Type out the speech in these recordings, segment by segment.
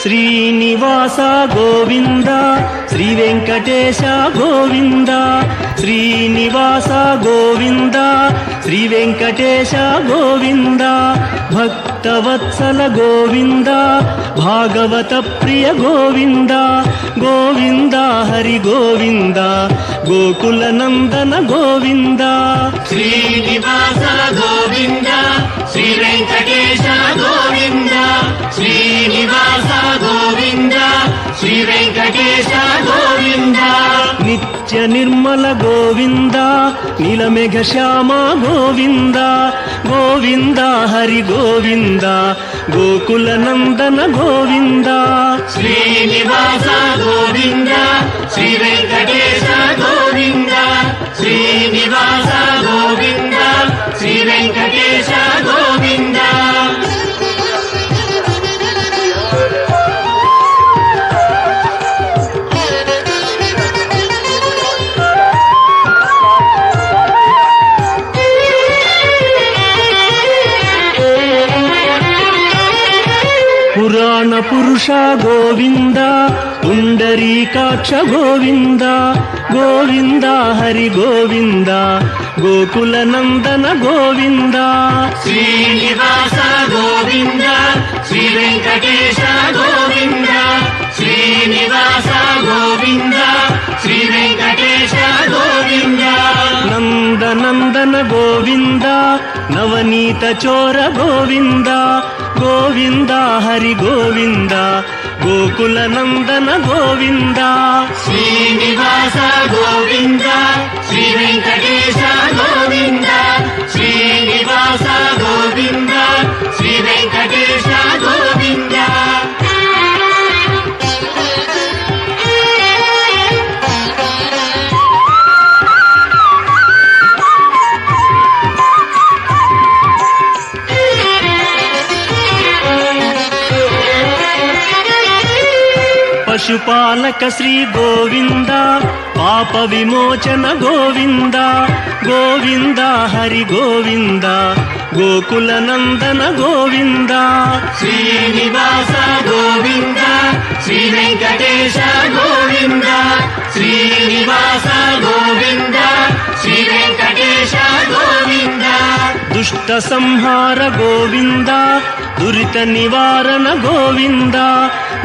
శ్రీనివాస గోవింద శ్రీ వెంకటేశ గోవింద శ్రీనివాస గోవింద శ్రీ వెంకటేశ గోవింద భక్తవత్సల గోవింద భాగవత ప్రియ గోవింద గోవింద హరి గోవింద గోకుల నందన గోవింద శ్రీనివాస గోవింద శ్రీ వెంకటేశ గోవింద శ్రీనివాస గోవింద శ్రీ వెంకటేశ గోవింద నిత్య నిర్మల గోవింద నీలమేఘ శ్యామ గోవింద గోవింద హరి గోవింద గోకుల నందన గోవింద శ్రీనివాస గోవింద శ్రీ వెంకటేశ గోవింద శ్రీనివాస గోవింద శ్రీ వెంకటేశ గోవింద పురాణ పురుష గోవింద పుండరీకాక్ష గోవింద గోవింద హరి గోవింద గోకుల నందన గోవింద శ్రీనివాస గోవింద శ్రీ వెంకటేశ గోవింద శ్రీనివాస గోవింద శ్రీ వెంకటేశ గోవింద నందనందన గోవింద నవనీత చోర గోవింద గోవింద హరి గోవింద గోకుల నందన గోవింద శ్రీనివాస గోవింద శ్రీ వెంకటేశ గోవింద శ్రీనివాస గోవింద శ్రీ వెంకటేశ గోవింద పశుపాలక శ్రీ గోవింద పాప విమోచన గోవింద గోవింద హరి గోవింద గోకుల నందన గోవింద శ్రీనివాస గోవింద శ్రీ వెంకటేశ గోవింద శ్రీనివాస గోవింద శ్రీ వెంకటేశ గోవింద దుష్ట సంహార గోవింద దురిత నివారణ గోవింద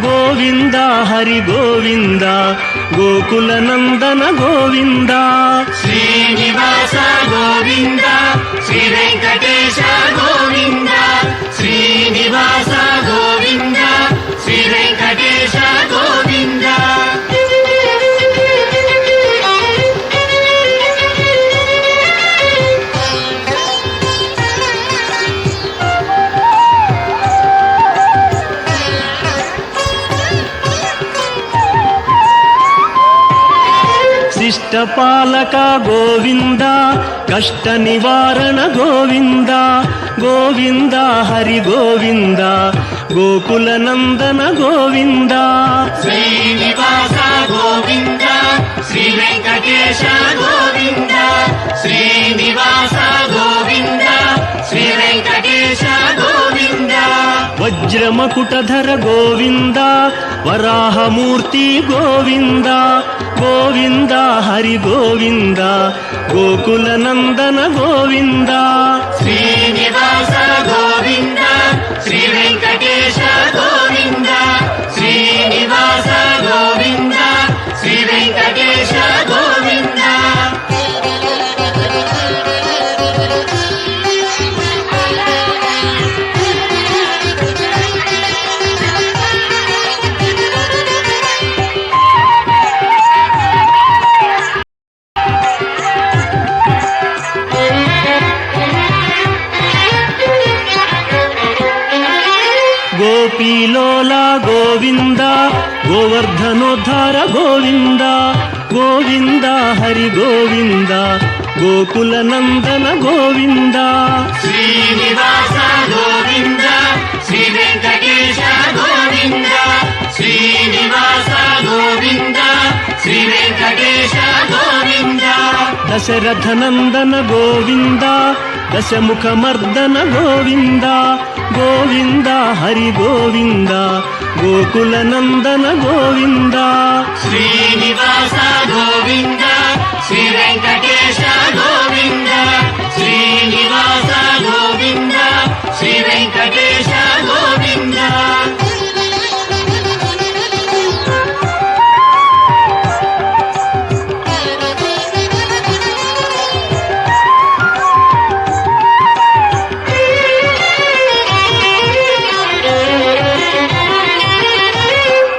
గోవింద హరి గోవింద గోకుల నందన గోవింద శ్రీనివాస గోవింద శ్రీ వెంకటేశ గోవింద శ్రీనివాస గోవింద శ్రీ వెంకటేశ గోవింద శిష్టపాలక గోవింద కష్ట నివారణ గోవింద గోవింద హరి గోవింద గోకుల నందన గోవింద శ్రీనివాస గోవింద శ్రీ వెంకటేశ గోవింద శ్రీనివాస గోవింద శ్రీ వెంకటేశ గోవింద వజ్రమకుటధర గోవింద వరాహమూర్తి గోవింద గోవింద హరి గోవింద గోకుల నందన గోవింద శ్రీనివాస గోవింద శ్రీ వెంకటేశ గోవింద శ్రీనివాస గోవింద శ్రీ వెంకటేశ గోవింద గోపీలోల గోవింద గోవర్ధనోద్ధార గోవింద గోవింద హరి గోవింద గోకుల నందన గోవింద శ్రీనివాస గోవింద శ్రీ వెంకటేశ గోవింద శ్రీనివాస గోవింద శ్రీ వెంకటేశ గోవింద దశరథ నందన గోవింద దశముఖ మర్దన గోవింద గోవింద హరి గోవింద ಗೋಕುಲ ನಂದನ ಗೋವಿಂದ ಶ್ರೀನಿವಾಸ ಗೋವಿಂದ ಶ್ರೀ ವೆಂಕಟೇಶ ಗೋವಿಂದ ಶ್ರೀನಿವಾಸ ಗೋವಿಂದ ಶ್ರೀ ವೆಂಕಟೇಶ ಗೋವಿಂದ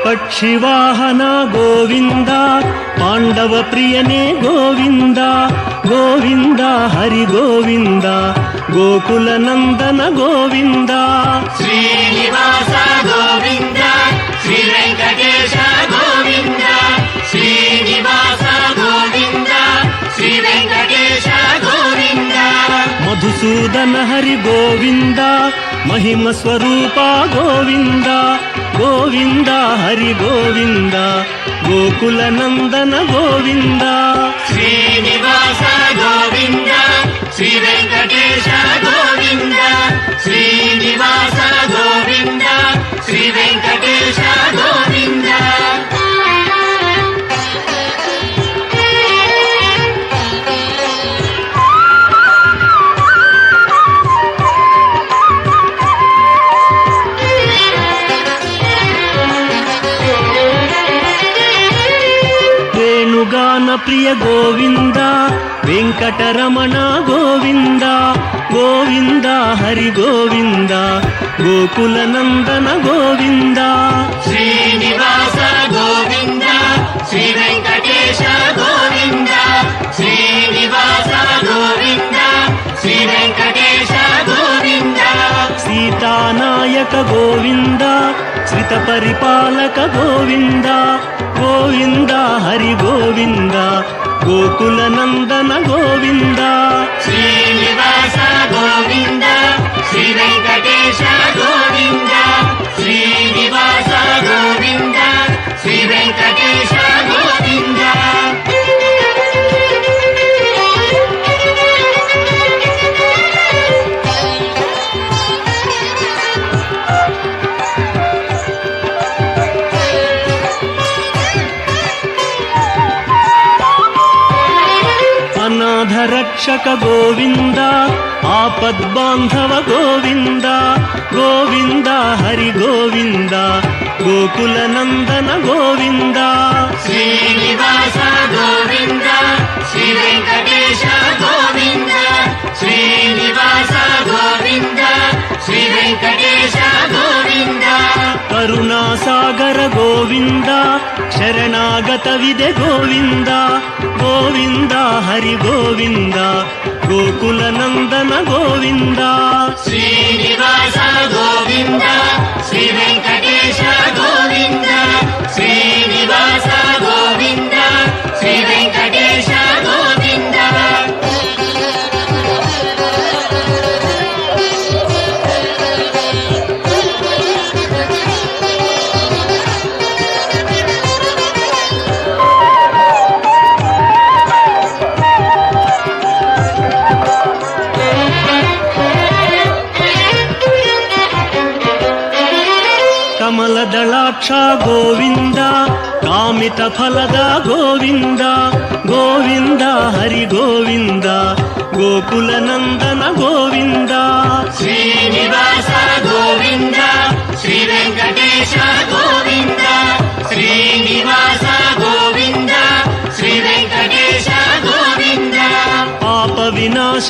ಪಕ್ಷಿವಾಹನ ಗೋವಿಂದ ಪಾಂಡವ ಪ್ರಿಯನೇ ಗೋವಿಂದ ಗೋವಿಂದ ಹರಿ ಗೋವಿಂದ ಗೋಕುಲ ನಂದನ ಗೋವಿಂದ ಶ್ರೀನಿವಾಸ ಗೋವಿಂದ ಶ್ರೀ ವೆಂಕಟೇಶ ಗೋವಿಂದ ಶ್ರೀನಿವಾಸ ಗೋವಿಂದ ಶ್ರೀ ವೆಂಕಟೇಶ ಗೋವಿಂದ ಮಧುಸೂದನ ಹರಿ ಗೋವಿಂದ ಮಹಿಮ ಸ್ವರೂಪ ಗೋವಿಂದ ಗೋವಿಂದ ಹರಿ ಗೋವಿಂದ ಗೋಕುಲ ನಂದನ ಗೋವಿಂದ ಶ್ರೀನಿವಾಸ ಗೋವಿಂದ ಶ್ರೀ ವೆಂಕಟೇಶ ಗೋವಿಂದ ಶ್ರೀನಿವಾಸ ಗೋವಿಂದ ಶ್ರೀ ವೆಂಕಟೇಶ ಗೋವಿಂದ ವೇಣುಗಾನ ಪ್ರಿಯ ಗೋವಿಂದ ವೆಂಕಟರಮಣ ಗೋವಿಂದ ಗೋವಿಂದ ಹರಿ ಗೋವಿಂದ ಗೋಕುಲ ನಂದನ ಗೋವಿಂದ ಶ್ರೀನಿವಾಸ ಗೋವಿಂದ ಶ್ರೀ ವೆಂಕಟೇಶ ಗೋವಿಂದ ಶ್ರೀನಿವಾಸ ಗೋವಿಂದ ಶ್ರೀ ವೆಂಕಟೇಶ ಗೋವಿಂದ ಸೀತಾನಾಯಕ ಗೋವಿಂದ ಶ್ರಿತ ಪರಿಪಾಲಕ ಗೋವಿಂದ ಗೋವಿಂದ ಹರಿ ಗೋವಿಂದ ಗೋಕುಲ ನಂದನ ಗೋವಿಂದ ಶ್ರೀನಿವಾಸ ಗೋವಿಂದ ಶ್ರೀ ವೆಂಕಟೇಶ ಗೋವಿಂದ ಶ್ರೀನಿವಾಸ ಗೋವಿಂದ ಶ್ರೀ ವೆಂಕಟೇಶ ಗೋವಿಂದ ಅನಾಥ ರಕ್ಷಕ ಗೋವಿಂದ ಆಪದ್ಬಾಂಧವ ಗೋವಿಂದ ಗೋವಿಂದ ಹರಿ ಗೋವಿಂದ ಗೋಕುಲ ನಂದನ ಗೋವಿಂದ ಶ್ರೀನಿವಾಸ ಗೋವಿಂದ ಶ್ರೀ ವೆಂಕಟೇಶ ಗೋವಿಂದ ಶ್ರೀನಿವಾಸ ಗೋವಿಂದ ಶ್ರೀ ವೆಂಕಟೇಶ ಗೋವಿಂದ ಕರುಣಾಸಾಗರ ಗೋವಿಂದ ಶರಣಾಗತವಿದೆ ಗೋವಿಂದ ಗೋವಿಂದ ಹರಿ ಗೋವಿಂದ ಗೋಕುಲ ನಂದನ ಗೋವಿಂದ ಶ್ರೀನಿವಾಸ ಗೋವಿಂದ ಶ್ರೀ ವೆಂಕಟೇಶ ಗೋವಿಂದ ಶ್ರೀನಿವಾಸ ಗೋವಿಂದ ಶ್ರೀ ವೆಂಕಟೇಶ ಗೋವಿಂದ ಕಮಲದಳಾಕ್ಷ ಗೋವಿಂದ ಕಾಮಿತ ಫಲದ ಗೋವಿಂದ ಗೋವಿಂದ ಹರಿ ಗೋವಿಂದ ಗೋಕುಲ ನಂದನ ಗೋವಿಂದ ಶ್ರೀನಿವಾಸ ಗೋವಿಂದ ಶ್ರೀ ವೆಂಕಟೇಶ ಗೋವಿಂದ ಶ್ರೀನಿವಾಸ ಗೋವಿಂದ ಶ್ರೀ ವೆಂಕಟೇಶ ಗೋವಿಂದ ಪಾಪ ವಿನಾಶ